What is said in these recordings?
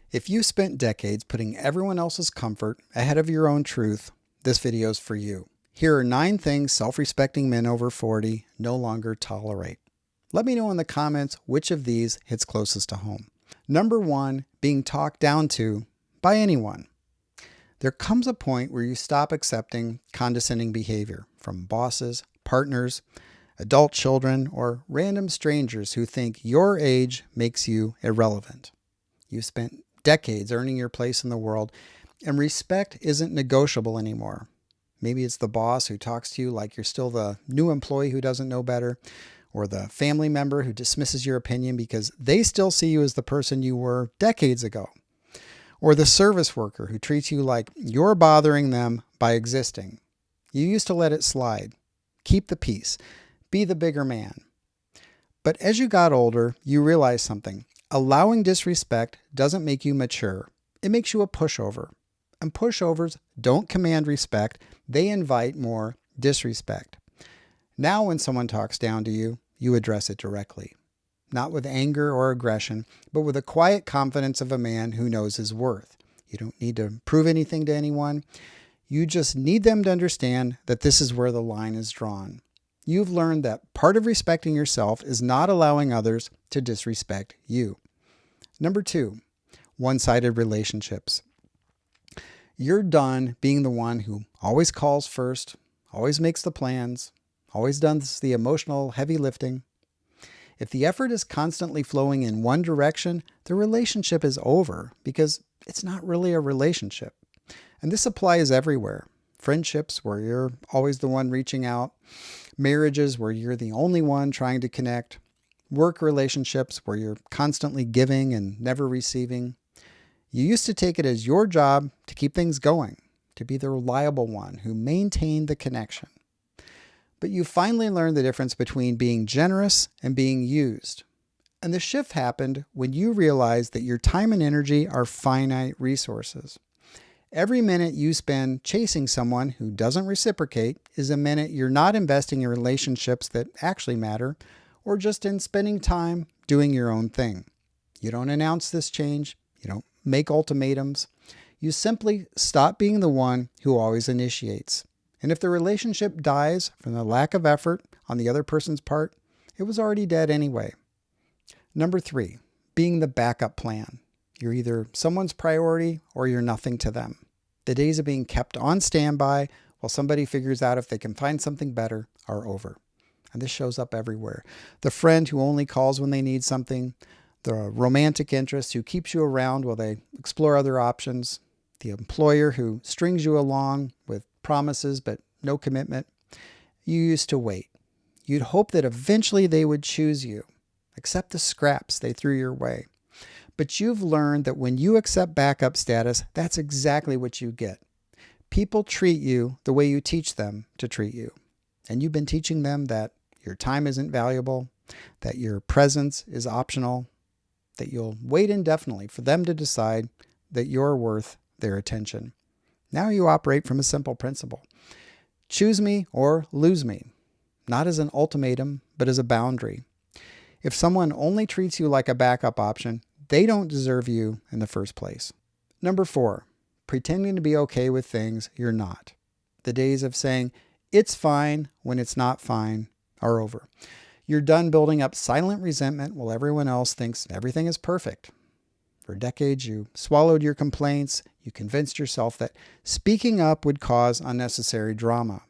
If you spent decades putting everyone else's comfort ahead of your own truth, this video is for you. Here are 9 things self-respecting men over 40 no longer tolerate. Let me know in the comments which of these hits closest to home. Number 1, being talked down to by anyone. There comes a point where you stop accepting condescending behavior from bosses, partners, adult children, or random strangers who think your age makes you irrelevant. You spent decades earning your place in the world, and respect isn't negotiable anymore. Maybe it's the boss who talks to you like you're still the new employee who doesn't know better, or the family member who dismisses your opinion because they still see you as the person you were decades ago, or the service worker who treats you like you're bothering them by existing. You used to let it slide. Keep the peace. Be the bigger man. But as you got older, you realized something. Allowing disrespect doesn't make you mature. It makes you a pushover. And pushovers don't command respect. They invite more disrespect. Now when someone talks down to you, you address it directly. Not with anger or aggression, but with the quiet confidence of a man who knows his worth. You don't need to prove anything to anyone. You just need them to understand that this is where the line is drawn. You've learned that part of respecting yourself is not allowing others to disrespect you. Number 2, one-sided relationships. You're done being the one who always calls first, always makes the plans, always does the emotional heavy lifting. If the effort is constantly flowing in one direction, the relationship is over because it's not really a relationship. And this applies everywhere. Friendships where you're always the one reaching out, marriages where you're the only one trying to connect, work relationships where you're constantly giving and never receiving. You used to take it as your job to keep things going, to be the reliable one who maintained the connection. But you finally learned the difference between being generous and being used. And the shift happened when you realized that your time and energy are finite resources. Every minute you spend chasing someone who doesn't reciprocate is a minute you're not investing in relationships that actually matter, or just in spending time doing your own thing. You don't announce this change. You don't make ultimatums. You simply stop being the one who always initiates. And if the relationship dies from the lack of effort on the other person's part, it was already dead anyway. Number 3, being the backup plan. You're either someone's priority or you're nothing to them. The days of being kept on standby while somebody figures out if they can find something better are over. And this shows up everywhere. The friend who only calls when they need something, the romantic interest who keeps you around while they explore other options, the employer who strings you along with promises but no commitment. You used to wait. You'd hope that eventually they would choose you, accept the scraps they threw your way. But you've learned that when you accept backup status, that's exactly what you get. People treat you the way you teach them to treat you. And you've been teaching them that your time isn't valuable, that your presence is optional, that you'll wait indefinitely for them to decide that you're worth their attention. Now you operate from a simple principle. Choose me or lose me. Not as an ultimatum, but as a boundary. If someone only treats you like a backup option, they don't deserve you in the first place. Number 4, pretending to be okay with things you're not. The days of saying, it's fine when it's not fine are over. You're done building up silent resentment while everyone else thinks everything is perfect. For decades, you swallowed your complaints. You convinced yourself that speaking up would cause unnecessary drama.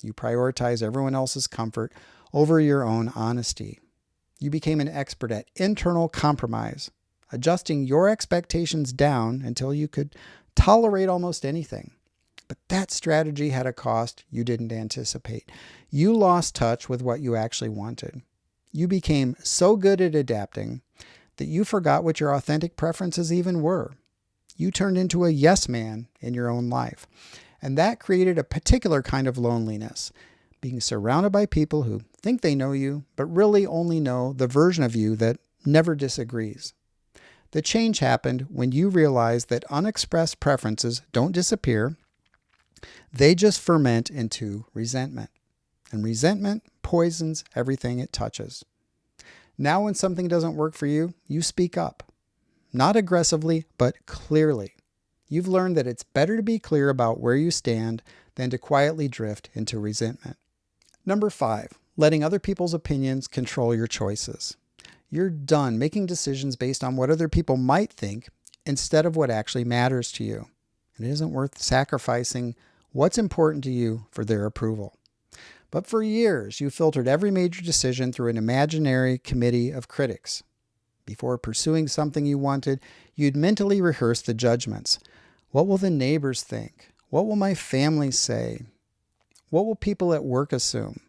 You prioritize everyone else's comfort over your own honesty. You became an expert at internal compromise, adjusting your expectations down until you could tolerate almost anything. But that strategy had a cost you didn't anticipate. You lost touch with what you actually wanted. You became so good at adapting that you forgot what your authentic preferences even were. You turned into a yes man in your own life. And that created a particular kind of loneliness, being surrounded by people who think they know you, but really only know the version of you that never disagrees. The change happened when you realized that unexpressed preferences don't disappear. They just ferment into resentment. And resentment poisons everything it touches. Now when something doesn't work for you, you speak up. not aggressively, but clearly. You've learned that it's better to be clear about where you stand than to quietly drift into resentment. Number 5, letting other people's opinions control your choices. You're done making decisions based on what other people might think instead of what actually matters to you. It isn't worth sacrificing what's important to you for their approval. But for years, you filtered every major decision through an imaginary committee of critics. Before pursuing something you wanted, you'd mentally rehearse the judgments. What will the neighbors think? What will my family say? What will people at work assume?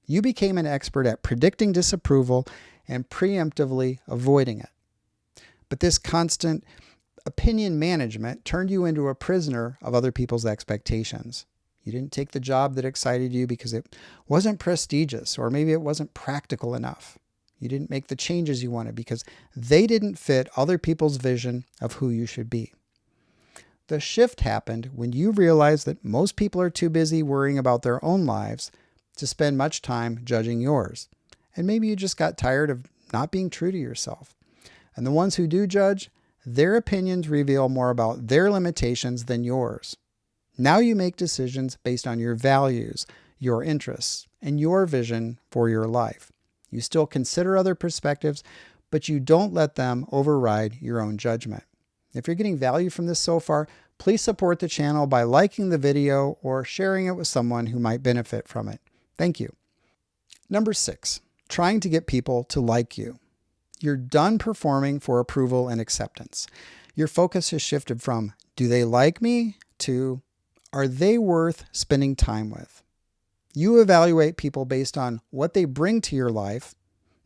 You became an expert at predicting disapproval and preemptively avoiding it. But this constant opinion management turned you into a prisoner of other people's expectations. You didn't take the job that excited you because it wasn't prestigious, or maybe it wasn't practical enough. You didn't make the changes you wanted because they didn't fit other people's vision of who you should be. The shift happened when you realized that most people are too busy worrying about their own lives to spend much time judging yours. And maybe you just got tired of not being true to yourself. And the ones who do judge, their opinions reveal more about their limitations than yours. Now you make decisions based on your values, your interests, and your vision for your life. You still consider other perspectives, but you don't let them override your own judgment. If you're getting value from this so far, please support the channel by liking the video or sharing it with someone who might benefit from it. Thank you. Number 6, trying to get people to like you. You're done performing for approval and acceptance. Your focus has shifted from, do they like me, to, are they worth spending time with? You evaluate people based on what they bring to your life,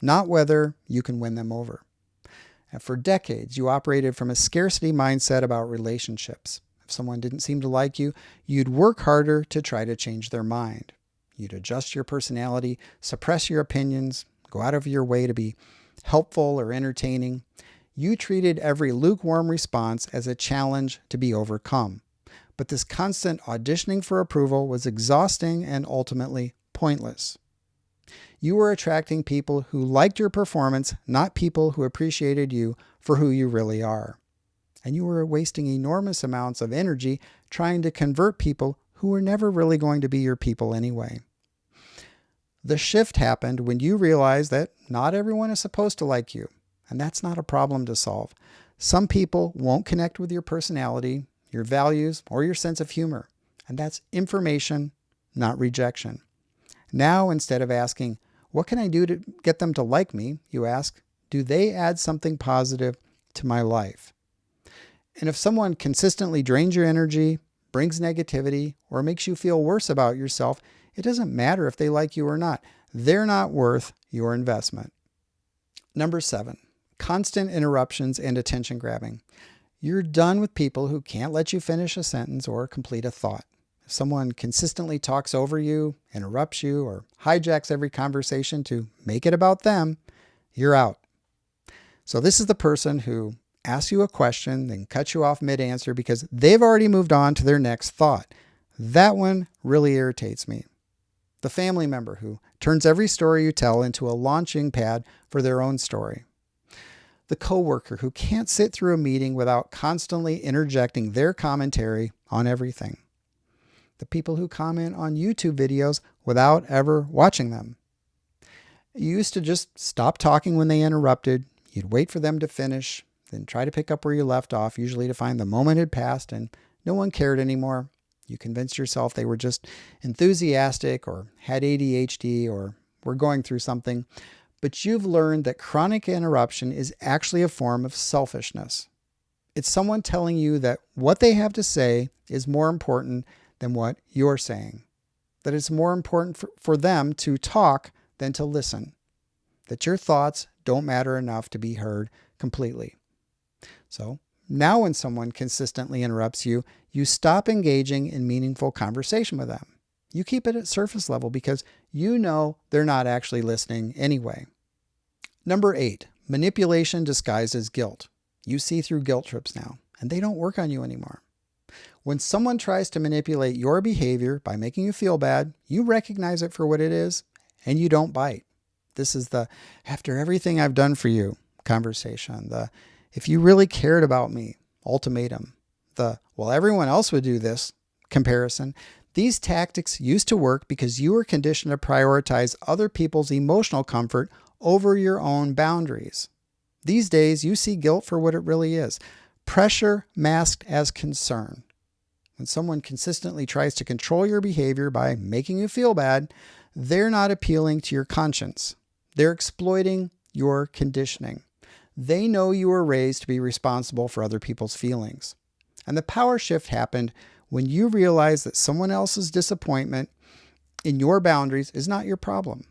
not whether you can win them over. And for decades, you operated from a scarcity mindset about relationships. If someone didn't seem to like you, you'd work harder to try to change their mind. You'd adjust your personality, suppress your opinions, go out of your way to be helpful or entertaining. You treated every lukewarm response as a challenge to be overcome. But this constant auditioning for approval was exhausting and ultimately pointless. You were attracting people who liked your performance, not people who appreciated you for who you really are. And you were wasting enormous amounts of energy trying to convert people who were never really going to be your people anyway. The shift happened when you realized that not everyone is supposed to like you, and that's not a problem to solve. Some people won't connect with your personality, your values, or your sense of humor, and that's information, not rejection. Now, instead of asking, what can I do to get them to like me? You ask, do they add something positive to my life? And if someone consistently drains your energy, brings negativity, or makes you feel worse about yourself, it doesn't matter if they like you or not. They're not worth your investment. Number 7, constant interruptions and attention grabbing. You're done with people who can't let you finish a sentence or complete a thought. If someone consistently talks over you, interrupts you, or hijacks every conversation to make it about them, you're out. So this is the person who asks you a question, then cuts you off mid-answer because they've already moved on to their next thought. That one really irritates me. The family member who turns every story you tell into a launching pad for their own story. The coworker who can't sit through a meeting without constantly interjecting their commentary on everything. The people who comment on YouTube videos without ever watching them. You used to just stop talking when they interrupted. You'd wait for them to finish, then try to pick up where you left off, usually to find the moment had passed and no one cared anymore. You convinced yourself they were just enthusiastic or had ADHD or were going through something. But you've learned that chronic interruption is actually a form of selfishness. It's someone telling you that what they have to say is more important than what you're saying. That it's more important for them to talk than to listen. That your thoughts don't matter enough to be heard completely. So now when someone consistently interrupts you, you stop engaging in meaningful conversation with them. You keep it at surface level because you know they're not actually listening anyway. Number 8, manipulation disguised as guilt. You see through guilt trips now, and they don't work on you anymore. When someone tries to manipulate your behavior by making you feel bad, you recognize it for what it is, and you don't bite. This is the, after everything I've done for you conversation. If you really cared about me, ultimatum. The, well, everyone else would do this, comparison. These tactics used to work because you were conditioned to prioritize other people's emotional comfort over your own boundaries. These days, you see guilt for what it really is. Pressure masked as concern. When someone consistently tries to control your behavior by making you feel bad, they're not appealing to your conscience. They're exploiting your conditioning. They know you were raised to be responsible for other people's feelings. And the power shift happened when you realized that someone else's disappointment in your boundaries is not your problem.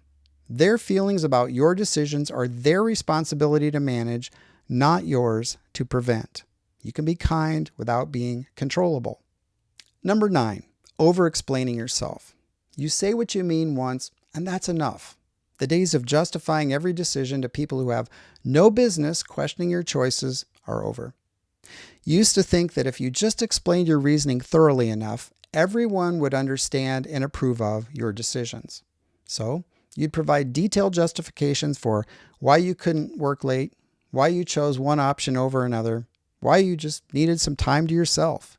Their feelings about your decisions are their responsibility to manage, not yours to prevent. You can be kind without being controllable. Number 9, overexplaining yourself. You say what you mean once, and that's enough. The days of justifying every decision to people who have no business questioning your choices are over. You used to think that if you just explained your reasoning thoroughly enough, everyone would understand and approve of your decisions. So, you'd provide detailed justifications for why you couldn't work late, why you chose one option over another, why you just needed some time to yourself.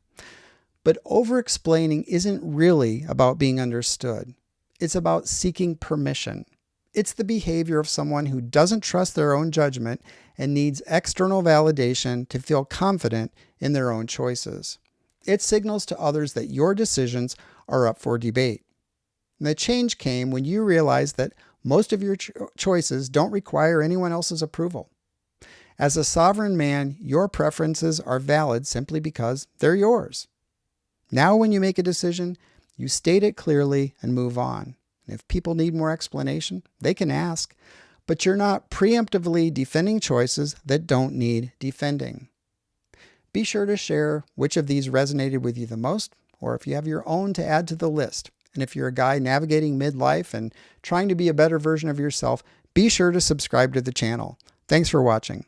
But over-explaining isn't really about being understood. It's about seeking permission. It's the behavior of someone who doesn't trust their own judgment and needs external validation to feel confident in their own choices. It signals to others that your decisions are up for debate. And the change came when you realized that most of your choices don't require anyone else's approval. As a sovereign man, your preferences are valid simply because they're yours. Now when you make a decision, you state it clearly and move on. And if people need more explanation, they can ask. But you're not preemptively defending choices that don't need defending. Be sure to share which of these resonated with you the most, or if you have your own to add to the list. And if you're a guy navigating midlife and trying to be a better version of yourself, be sure to subscribe to the channel. Thanks for watching.